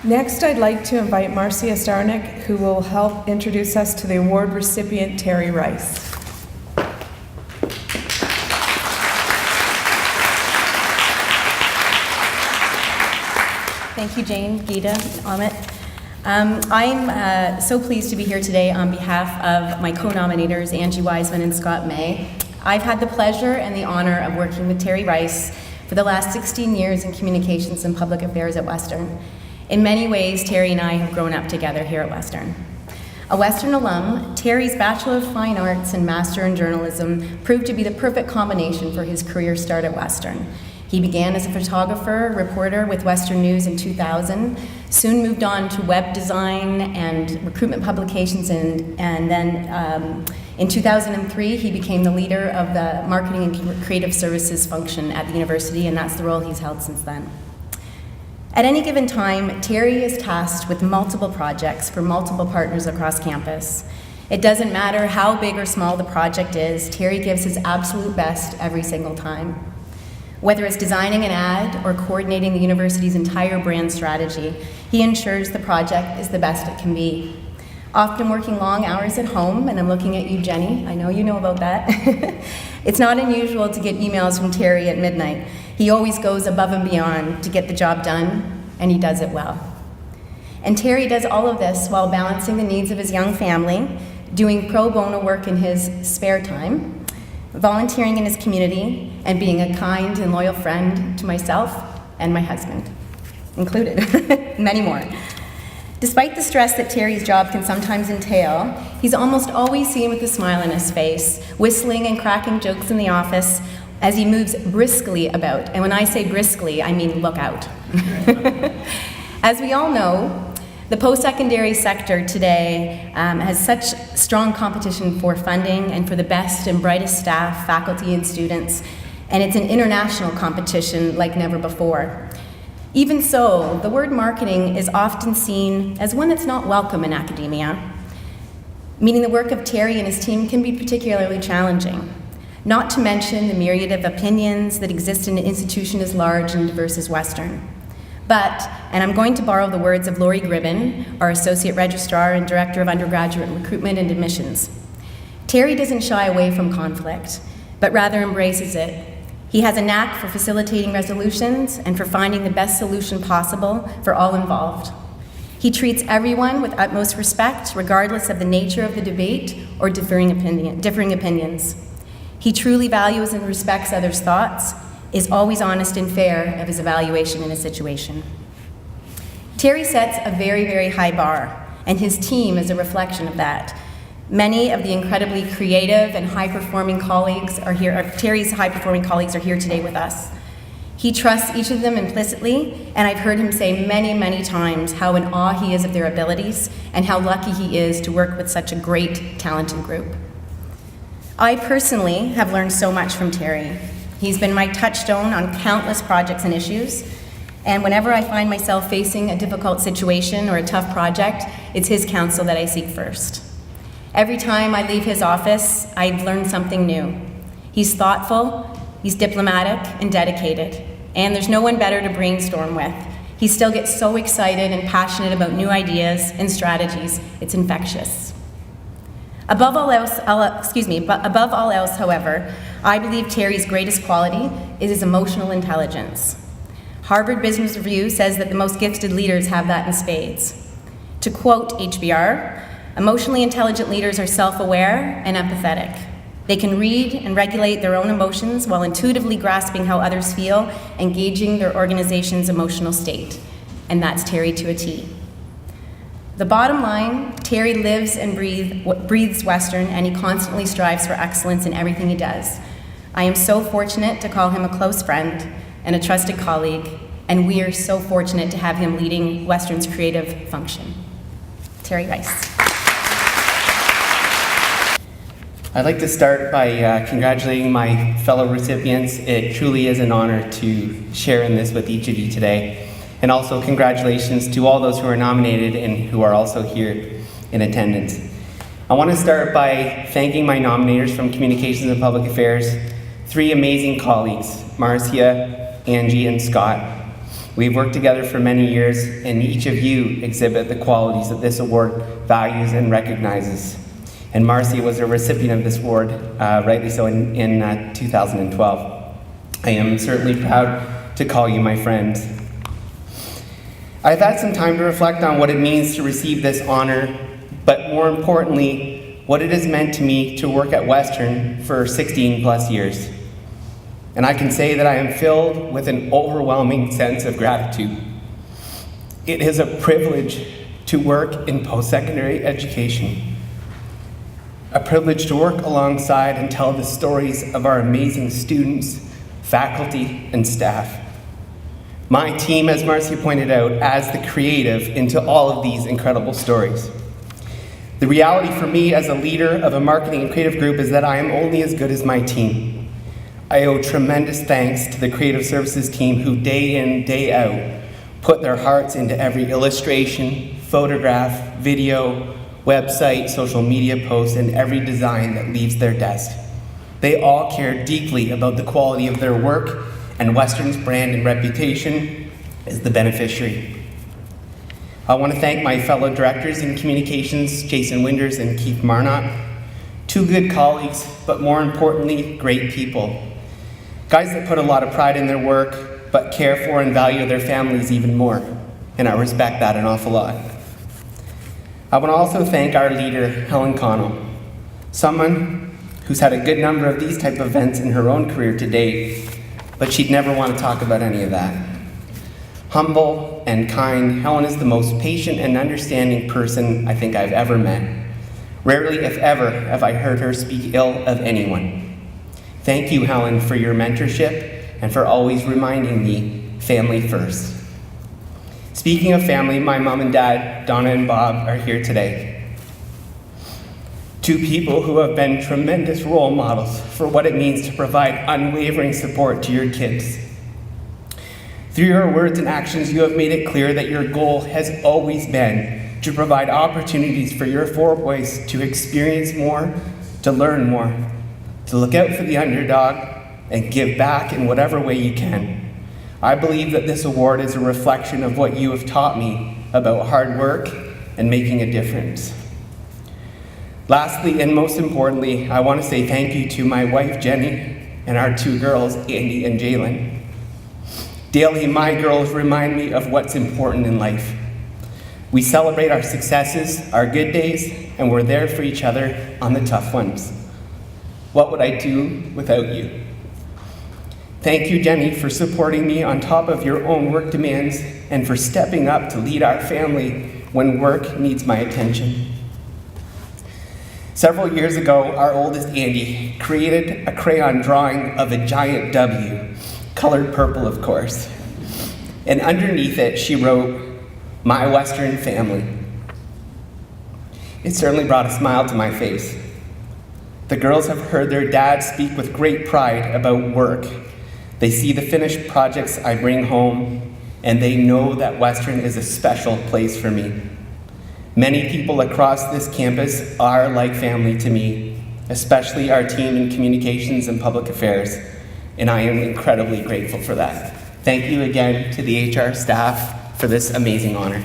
Next, I'd like to invite Marcia Starnick, who will help introduce us to the award recipient, Terry Rice. Thank you, Jane, Gita, Amit. I'm so pleased to be here today on behalf of my co-nominators, Angie Wiseman and Scott May. I've had the pleasure and the honor of working with Terry Rice for the last 16 years in communications and public affairs at Western. In many ways, Terry and I have grown up together here at Western. A Western alum, Terry's Bachelor of Fine Arts and Master in Journalism proved to be the perfect combination for his career start at Western. He began as a photographer, reporter with Western News in 2000, soon moved on to web design and recruitment publications, and then in 2003, he became the leader of the marketing and creative services function at the university, and that's the role he's held since then. At any given time, Terry is tasked with multiple projects for multiple partners across campus. It doesn't matter how big or small the project is, Terry gives his absolute best every single time. Whether it's designing an ad or coordinating the university's entire brand strategy, he ensures the project is the best it can be. Often working long hours at home, and I'm looking at you, Jenny, I know you know about that. It's not unusual to get emails from Terry at midnight. He always goes above and beyond to get the job done, and he does it well. And Terry does all of this while balancing the needs of his young family, doing pro bono work in his spare time, volunteering in his community, and being a kind and loyal friend to myself and my husband, included, many more. Despite the stress that Terry's job can sometimes entail, he's almost always seen with a smile on his face, whistling and cracking jokes in the office as he moves briskly about. And when I say briskly, I mean look out. As we all know, the post-secondary sector today has such strong competition for funding and for the best and brightest staff, faculty, and students, and it's an international competition like never before. Even so, the word marketing is often seen as one that's not welcome in academia, meaning the work of Terry and his team can be particularly challenging, not to mention the myriad of opinions that exist in an institution as large and diverse as Western. But, and I'm going to borrow the words of Lori Gribben, our Associate Registrar and Director of Undergraduate Recruitment and Admissions, Terry doesn't shy away from conflict, but rather embraces it. He has a knack for facilitating resolutions and for finding the best solution possible for all involved. He treats everyone with utmost respect, regardless of the nature of the debate or differing opinions. He truly values and respects others' thoughts, is always honest and fair of his evaluation in a situation. Terry sets a very, very high bar, and his team is a reflection of that. Many of the incredibly creative and high-performing colleagues are here, Terry's high-performing colleagues are here today with us. He trusts each of them implicitly, and I've heard him say many, many times how in awe he is of their abilities and how lucky he is to work with such a great, talented group. I personally have learned so much from Terry. He's been my touchstone on countless projects and issues, and whenever I find myself facing a difficult situation or a tough project, it's his counsel that I seek first. Every time I leave his office, I've learned something new. He's thoughtful, he's diplomatic, and dedicated, and there's no one better to brainstorm with. He still gets so excited and passionate about new ideas and strategies, it's infectious. Above all else, however, I believe Terry's greatest quality is his emotional intelligence. Harvard Business Review says that the most gifted leaders have that in spades. To quote HBR, emotionally intelligent leaders are self-aware and empathetic. They can read and regulate their own emotions while intuitively grasping how others feel, engaging their organization's emotional state. And that's Terry to a T. The bottom line, Terry lives and breathes Western, and he constantly strives for excellence in everything he does. I am so fortunate to call him a close friend and a trusted colleague, and we are so fortunate to have him leading Western's creative function. Terry Rice. I'd like to start by congratulating my fellow recipients. It truly is an honor to share in this with each of you today. And also congratulations to all those who are nominated and who are also here in attendance. I want to start by thanking my nominators from Communications and Public Affairs, three amazing colleagues, Marcia, Angie, and Scott. We've worked together for many years, and each of you exhibit the qualities that this award values and recognizes. And Marcia was a recipient of this award, rightly so, in 2012. I am certainly proud to call you my friends. I've had some time to reflect on what it means to receive this honor, but more importantly, what it has meant to me to work at Western for 16 plus years. And I can say that I am filled with an overwhelming sense of gratitude. It is a privilege to work in post-secondary education, a privilege to work alongside and tell the stories of our amazing students, faculty, and staff. My team, as Marcia pointed out, adds the creative into all of these incredible stories. The reality for me as a leader of a marketing and creative group is that I am only as good as my team. I owe tremendous thanks to the creative services team who day in, day out, put their hearts into every illustration, photograph, video, website, social media post, and every design that leaves their desk. They all care deeply about the quality of their work, and Western's brand and reputation is the beneficiary. I want to thank my fellow directors in communications, Jason Winders and Keith Marnott, two good colleagues, but more importantly, great people. Guys that put a lot of pride in their work, but care for and value their families even more, and I respect that an awful lot. I want to also thank our leader, Helen Connell, someone who's had a good number of these type of events in her own career to date, but she'd never want to talk about any of that. Humble and kind, Helen is the most patient and understanding person I think I've ever met. Rarely, if ever, have I heard her speak ill of anyone. Thank you, Helen, for your mentorship and for always reminding me, family first. Speaking of family, my mom and dad, Donna and Bob, are here today. Two people who have been tremendous role models for what it means to provide unwavering support to your kids. Through your words and actions, you have made it clear that your goal has always been to provide opportunities for your four boys to experience more, to learn more, to look out for the underdog, and give back in whatever way you can. I believe that this award is a reflection of what you have taught me about hard work and making a difference. Lastly, and most importantly, I want to say thank you to my wife, Jenny, and our two girls, Andy and Jalen. Daily, my girls remind me of what's important in life. We celebrate our successes, our good days, and we're there for each other on the tough ones. What would I do without you? Thank you, Jenny, for supporting me on top of your own work demands and for stepping up to lead our family when work needs my attention. Several years ago, our oldest, Andy, created a crayon drawing of a giant W, colored purple, of course. And underneath it, she wrote, "My Western family." It certainly brought a smile to my face. The girls have heard their dad speak with great pride about work. They see the finished projects I bring home, and they know that Western is a special place for me. Many people across this campus are like family to me, especially our team in communications and public affairs, and I am incredibly grateful for that. Thank you again to the HR staff for this amazing honor.